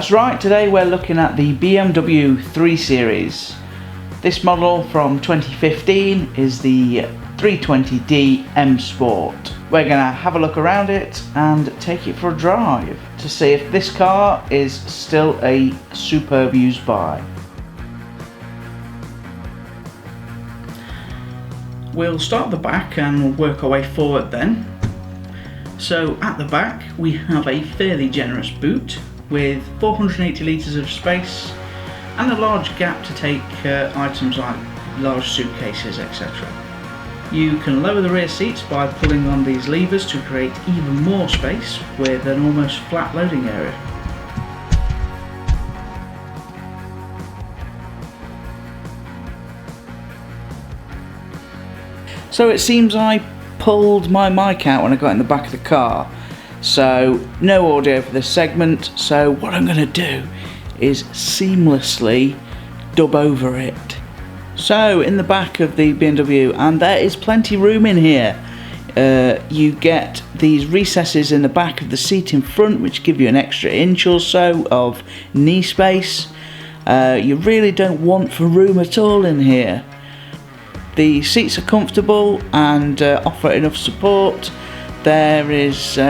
That's right, today we're looking at the BMW 3 Series. This model from 2015 is the 320d M Sport. We're going to have a look around it and take it for a drive to see if this car is still a superb used buy. We'll start at the back and we'll work our way forward then. So at the back we have a fairly generous boot with 480 litres of space and a large gap to take items like large suitcases, etc. You can lower the rear seats by pulling on these levers to create even more space with an almost flat loading area. So it seems I pulled my mic out when I got in the back of the car, so no audio for this segment. So what I'm going to do is seamlessly dub over it. So in the back of the BMW, and there is plenty of room in here, you get these recesses in the back of the seat in front which give you an extra inch or so of knee space. You really don't want for room at all in here. The seats are comfortable and offer enough support. There is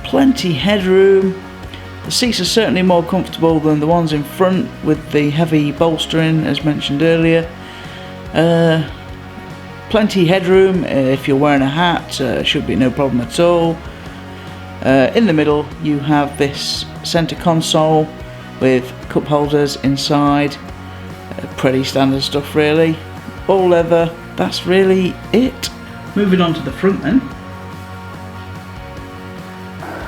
plenty headroom. The seats are certainly more comfortable than the ones in front with the heavy bolstering as mentioned earlier. Plenty headroom. If you're wearing a hat, should be no problem at all. In the middle you have this centre console with cup holders inside. Pretty standard stuff really. All leather. That's really it. Moving on to the front then.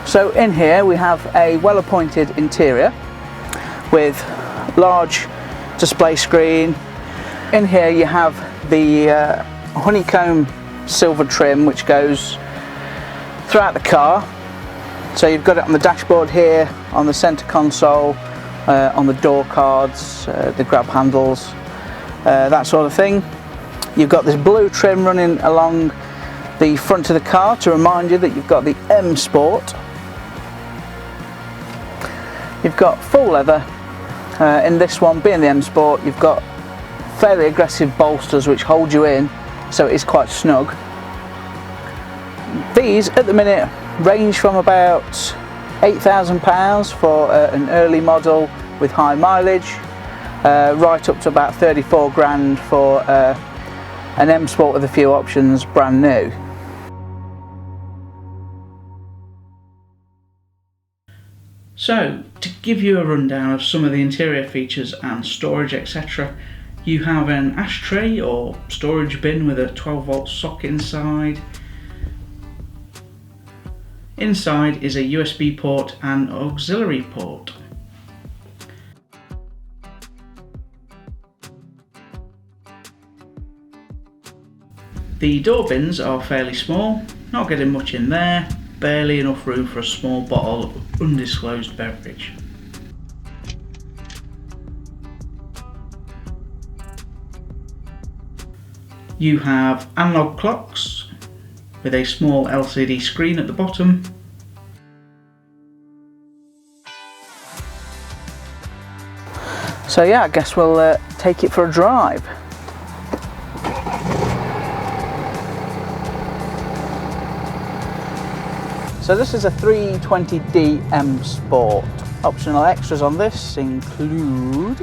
So in here we have a well appointed interior with large display screen. In here you have the honeycomb silver trim which goes throughout the car. So you've got it on the dashboard here, on the centre console, on the door cards, the grab handles, that sort of thing. You've got this blue trim running along the front of the car to remind you that you've got the M Sport. You've got full leather. In this one, being the M Sport, you've got fairly aggressive bolsters which hold you in, so it is quite snug. These at the minute range from about £8,000 for an early model with high mileage, right up to about 34 grand for an M Sport with a few options, brand new. So, to give you a rundown of some of the interior features and storage, etc., you have an ashtray or storage bin with a 12-volt socket inside. Inside is a USB port and auxiliary port. The door bins are fairly small, not getting much in there, barely enough room for a small bottle of undisclosed beverage. You have analog clocks with a small LCD screen at the bottom. So yeah, I guess we'll take it for a drive. So this is a 320d M Sport. Optional extras on this include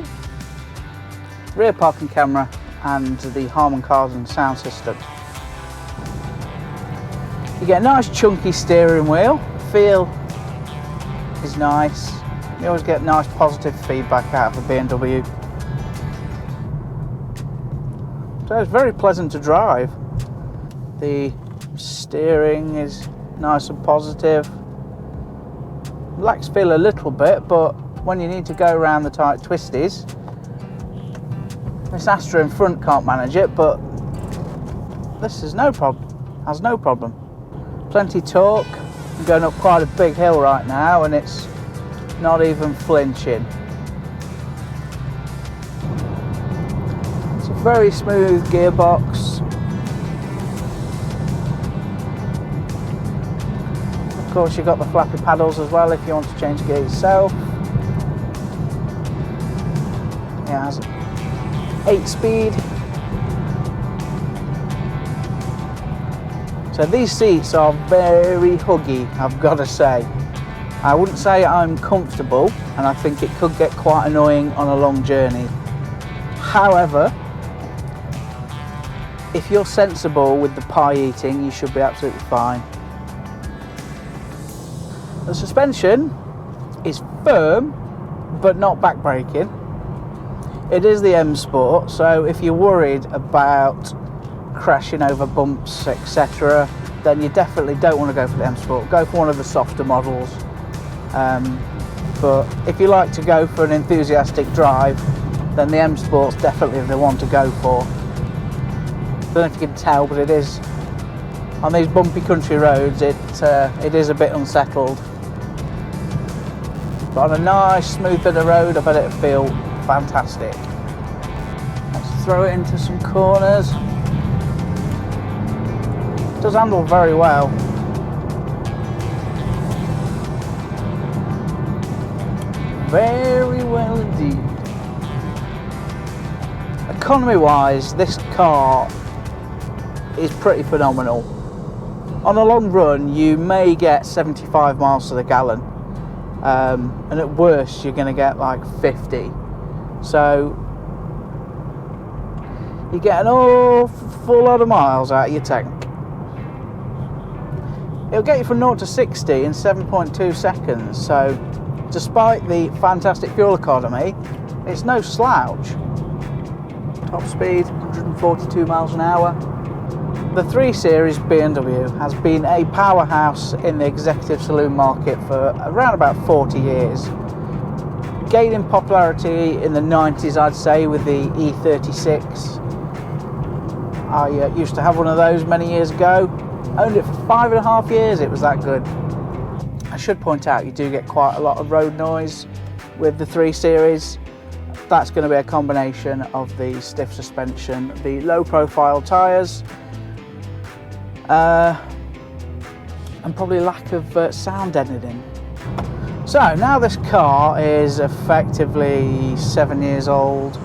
rear parking camera and the Harman Kardon sound system. You get a nice chunky steering wheel. Feel is nice. You always get nice positive feedback out of the BMW. So it's very pleasant to drive. The steering is nice and positive. Lacks feel a little bit, but when you need to go around the tight twisties, this Astra in front can't manage it, but this is no problem. Has no problem. Plenty torque. I'm going up quite a big hill right now, and it's not even flinching. It's a very smooth gearbox. Of course, you've got the flappy paddles as well if you want to change gear yourself. has 8-speed. So these seats are very huggy, I've got to say. I wouldn't say I'm comfortable, and I think it could get quite annoying on a long journey. However, if you're sensible with the pie eating, you should be absolutely fine. The suspension is firm, but not backbreaking. It is the M Sport, so if you're worried about crashing over bumps, etc., then you definitely don't want to go for the M Sport. Go for one of the softer models. But if you like to go for an enthusiastic drive, then the M Sport's definitely the one to go for. Don't know if you can tell, but it is, on these bumpy country roads, it is a bit unsettled. But on a nice smooth bit of road, I bet it'll feel fantastic. Let's throw it into some corners. It does handle very well. Very well indeed. Economy wise, this car is pretty phenomenal. On a long run you may get 75 miles to the gallon, and at worst you're going to get like 50. So you get an awful lot of miles out of your tank. It'll get you from 0 to 60 in 7.2 seconds, so despite the fantastic fuel economy, it's no slouch. Top speed 142 miles an hour. The 3 Series BMW has been a powerhouse in the executive saloon market for around about 40 years. Gaining popularity in the 90s, I'd say, with the E36. I used to have one of those many years ago. Owned it for 5.5 years, it was that good. I should point out you do get quite a lot of road noise with the 3 Series. That's going to be a combination of the stiff suspension, the low profile tyres, and probably lack of sound editing. So now this car is effectively 7 years old.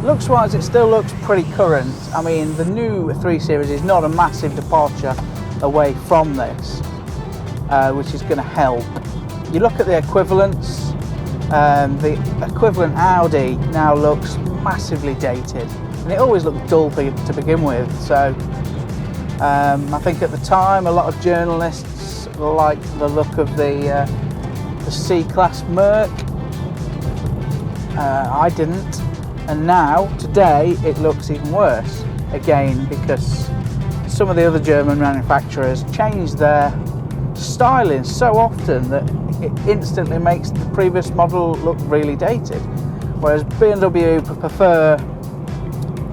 Looks wise, it still looks pretty current. I mean, the new 3 Series is not a massive departure away from this, which is going to help. You look at the equivalents, the equivalent Audi now looks massively dated, and it always looked dull to begin with. So I think at the time a lot of journalists liked the look of the C-Class Merc. I didn't, and now today it looks even worse again, because some of the other German manufacturers changed their styling so often that it instantly makes the previous model look really dated, whereas BMW prefer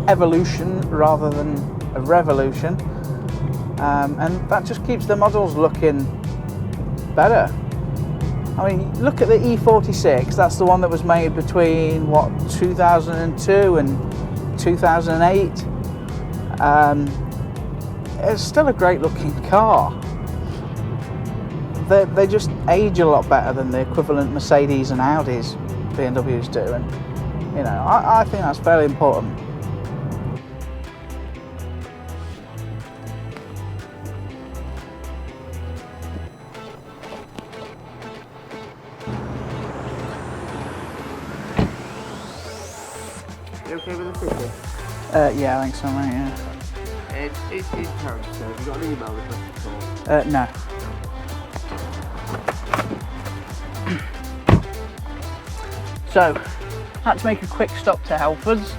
evolution rather than a revolution, and that just keeps the models looking better. I mean, look at the E46, that's the one that was made between, what, 2002 and 2008. It's still a great looking car. They just age a lot better than the equivalent Mercedes and Audis BMWs do, and you know, I think that's fairly important. You okay with the figure? Yeah, I think so, mate, yeah. It's in character, so have you got an email address at all? No. So, had to make a quick stop to Halfords.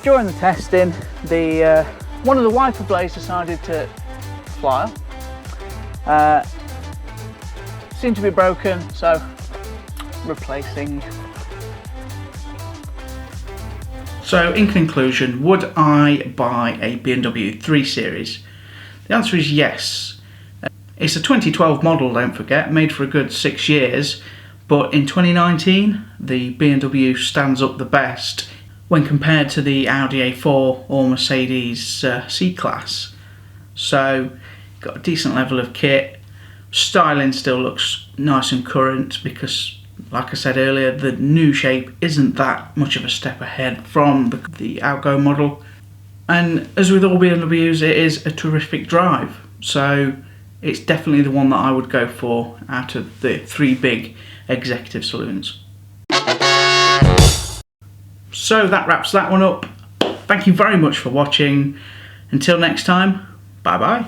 During the testing, one of the wiper blades decided to fly off. Seemed to be broken, so replacing. So in conclusion, would I buy a BMW 3 Series? The answer is yes. It's a 2012 model, don't forget, made for a good 6 years, but in 2019 the BMW stands up the best when compared to the Audi A4 or Mercedes C-Class. So got a decent level of kit, styling still looks nice and current because Like I said earlier, the new shape isn't that much of a step ahead from the outgoing model. And as with all BMWs, it is a terrific drive. So it's definitely the one that I would go for out of the 3 big executive saloons. So that wraps that one up. Thank you very much for watching. Until next time, bye bye.